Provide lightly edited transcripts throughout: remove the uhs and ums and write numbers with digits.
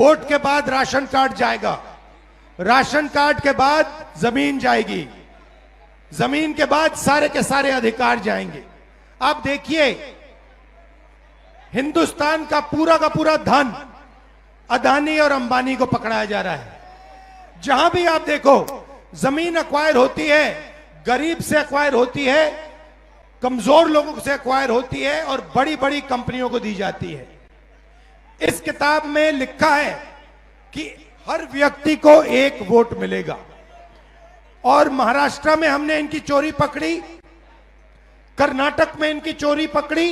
Vote के बाद ration card जाएगा, राशन कार्ड के बाद जमीन जाएगी, जमीन के बाद सारे के सारे अधिकार जाएंगे। आप देखिए, हिंदुस्तान का पूरा धन अदानी और अंबानी को पकड़ाया जा रहा है। जहां भी आप देखो, जमीन एक्वायर होती है, गरीब से एक्वायर होती है, कमजोर लोगों से एक्वायर होती है और बड़ी बड़ी कंपनियों को दी जाती है। इस किताब में लिखा है कि हर व्यक्ति को एक वोट मिलेगा। और महाराष्ट्र में हमने इनकी चोरी पकड़ी, कर्नाटक में इनकी चोरी पकड़ी,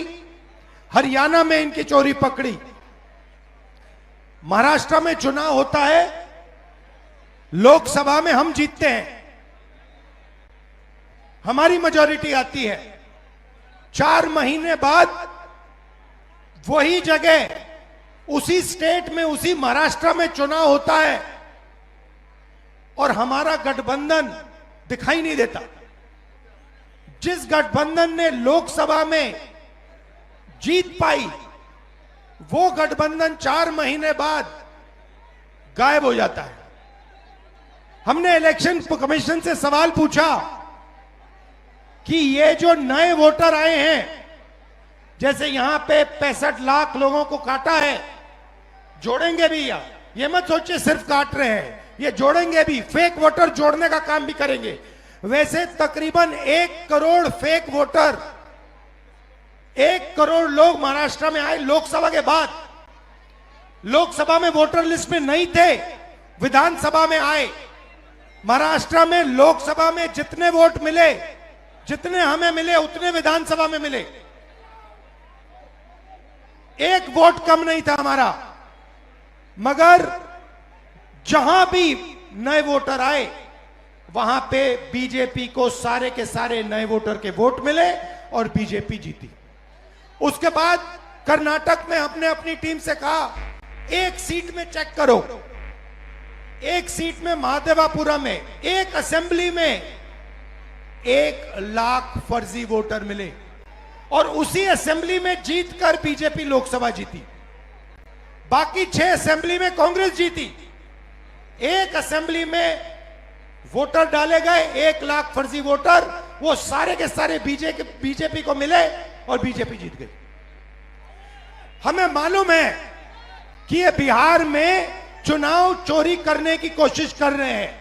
हरियाणा में इनकी चोरी पकड़ी। महाराष्ट्र में चुनाव होता है, लोकसभा में हम जीतते हैं, हमारी मेजॉरिटी आती है। 4 महीने बाद वही जगह, उसी स्टेट में, उसी महाराष्ट्र में चुनाव होता है और हमारा गठबंधन दिखाई नहीं देता। जिस गठबंधन ने लोकसभा में जीत पाई, वो गठबंधन 4 महीने बाद गायब हो जाता है। हमने इलेक्शन कमीशन से सवाल पूछा कि ये जो नए वोटर आए हैं, जैसे यहां पे 65 लाख लोगों को काटा है, जोड़ेंगे भी, या ये मत सोचिए सिर्फ काट रहे हैं, ये जोड़ेंगे भी, फेक वोटर जोड़ने का काम भी करेंगे। वैसे तकरीबन 1 करोड़ फेक वोटर, 1 करोड़ लोग महाराष्ट्र में आए लोकसभा के बाद। लोकसभा में वोटर लिस्ट में नहीं थे, विधानसभा में आए। महाराष्ट्र में लोकसभा में जितने वोट मिले, जितने हमें मिले, उतने विधानसभा में मिले। 1 वोट कम नहीं था हमारा। मगर जहां भी नए वोटर आए, वहां पे बीजेपी को सारे के सारे नए वोटर के वोट मिले और बीजेपी जीती। उसके बाद कर्नाटक में हमने अपनी टीम से कहा, 1 सीट में चेक करो, 1 सीट में महादेवापुरा में, 1 असेंबली में 1 लाख फर्जी वोटर मिले और उसी असेंबली में जीतकर बीजेपी लोकसभा जीती। बाकी 6 असेंबली में कांग्रेस जीती। 1 असेंबली में वोटर डाले गए, 1 लाख फर्जी वोटर, वो सारे के सारे बीजेपी को मिले और बीजेपी जीत गई। हमें मालूम है कि ये बिहार में चुनाव चोरी करने की कोशिश कर रहे हैं,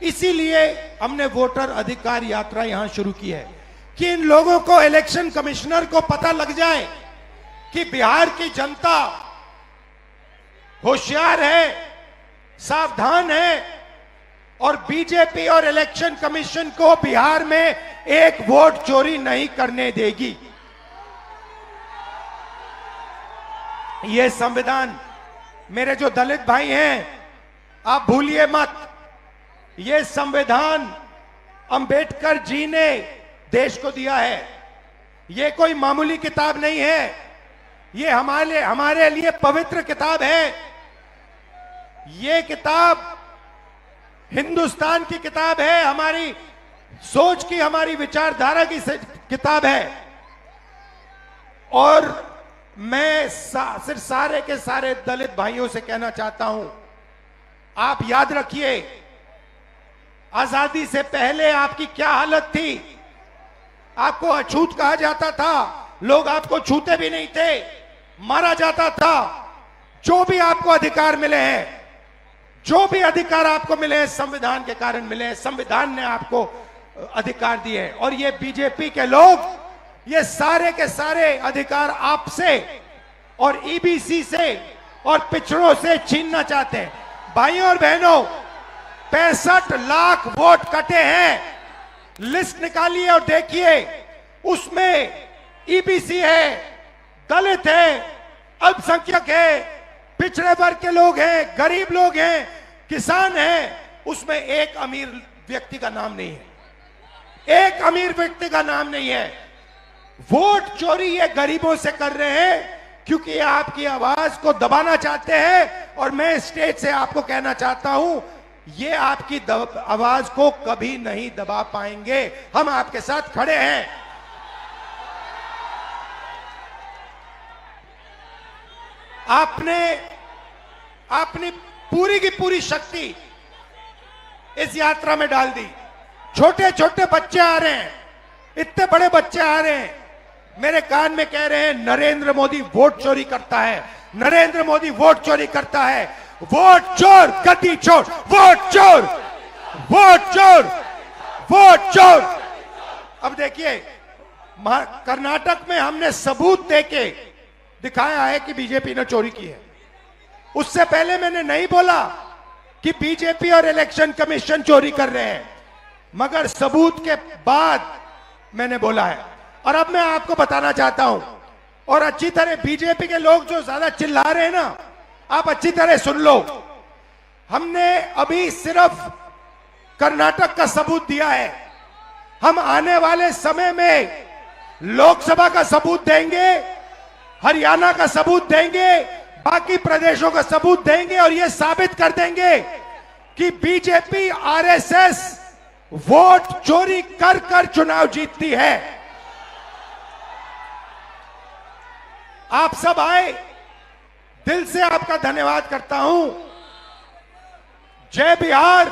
इसीलिए हमने वोटर अधिकार यात्रा यहां शुरू की है कि इन लोगों को, इलेक्शन कमिश्नर को पता लग जाए कि बिहार की जनता होशियार है, सावधान है और बीजेपी और इलेक्शन कमीशन को बिहार में 1 वोट चोरी नहीं करने देगी। यह संविधान, मेरे जो दलित भाई हैं, आप भूलिए मत, यह संविधान अंबेडकर जी ने देश को दिया है। यह कोई मामूली किताब नहीं है, यह हमारे लिए पवित्र किताब है। यह किताब हिंदुस्तान की किताब है, हमारी सोच की, हमारी विचारधारा की किताब है। और मैं सिर्फ सारे के सारे दलित भाइयों से कहना चाहता हूं, आप याद रखिए, आजादी से पहले आपकी क्या हालत थी। आपको अछूत कहा जाता था, लोग आपको छूते भी नहीं थे, मारा जाता था। जो भी आपको अधिकार मिले हैं, जो भी अधिकार आपको मिले हैं, संविधान के कारण मिले हैं, संविधान ने आपको अधिकार दिए हैं। और ये बीजेपी के लोग ये सारे के सारे अधिकार आपसे और ईबीसी से और पिछड़ों से छीनना चाहते हैं। भाइयों और बहनों, 65 लाख वोट कटे हैं, लिस्ट निकालिए और देखिए, उसमें ईबीसी है, दलित है, अल्पसंख्यक है, पिछड़े वर्ग के लोग हैं, गरीब लोग हैं, किसान हैं। उसमें एक अमीर व्यक्ति का नाम नहीं है, एक अमीर व्यक्ति का नाम नहीं है। वोट चोरी ये गरीबों से कर रहे हैं क्योंकि ये आपकी आवाज को दबाना चाहते हैं। और मैं स्टेज से आपको कहना चाहता हूं, ये आपकी आवाज को कभी नहीं दबा पाएंगे। हम आपके साथ खड़े हैं। आपने आपने पूरी की पूरी शक्ति इस यात्रा में डाल दी। छोटे छोटे बच्चे आ रहे हैं, इतने बड़े बच्चे आ रहे हैं, मेरे कान में कह रहे हैं नरेंद्र मोदी वोट चोरी करता है, नरेंद्र मोदी वोट चोरी करता है। वोट चोर गद्दी चोर, वोट चोर, वोट चोर, वोट चोर। अब देखिए, कर्नाटक में हमने सबूत देके दिखाया है कि बीजेपी ने चोरी की है। उससे पहले मैंने नहीं बोला कि बीजेपी और इलेक्शन कमीशन चोरी कर रहे हैं, मगर सबूत के बाद मैंने बोला है। और अब मैं आपको बताना चाहता हूं, और अच्छी तरह बीजेपी के लोग जो ज्यादा चिल्ला रहे हैं ना, आप अच्छी तरह सुन लो। हमने अभी सिर्फ कर्नाटक का सबूत दिया है, हम आने वाले समय में लोकसभा का सबूत देंगे, हरियाणा का सबूत देंगे, बाकी प्रदेशों का सबूत देंगे, और यह साबित कर देंगे कि बीजेपी आरएसएस वोट चोरी कर कर चुनाव जीतती है। आप सब आए, दिल से आपका धन्यवाद करता हूं। जय बिहार,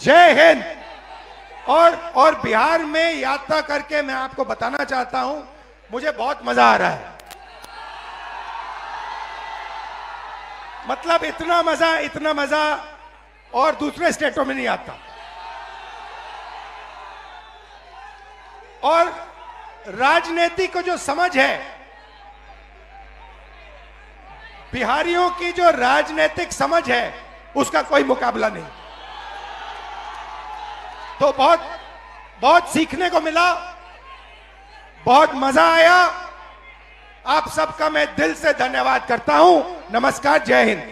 जय हिंद। और बिहार में यात्रा करके मैं आपको बताना चाहता हूं, मुझे बहुत मजा आ रहा है। मतलब इतना मजा और दूसरे स्टेटों में नहीं आता। और राजनीति को जो समझ है, बिहारियों की जो राजनीतिक समझ है, उसका कोई मुकाबला नहीं। तो बहुत सीखने को मिला, बहुत मजा आया। आप सबका मैं दिल से धन्यवाद करता हूं। नमस्कार, जय हिंद।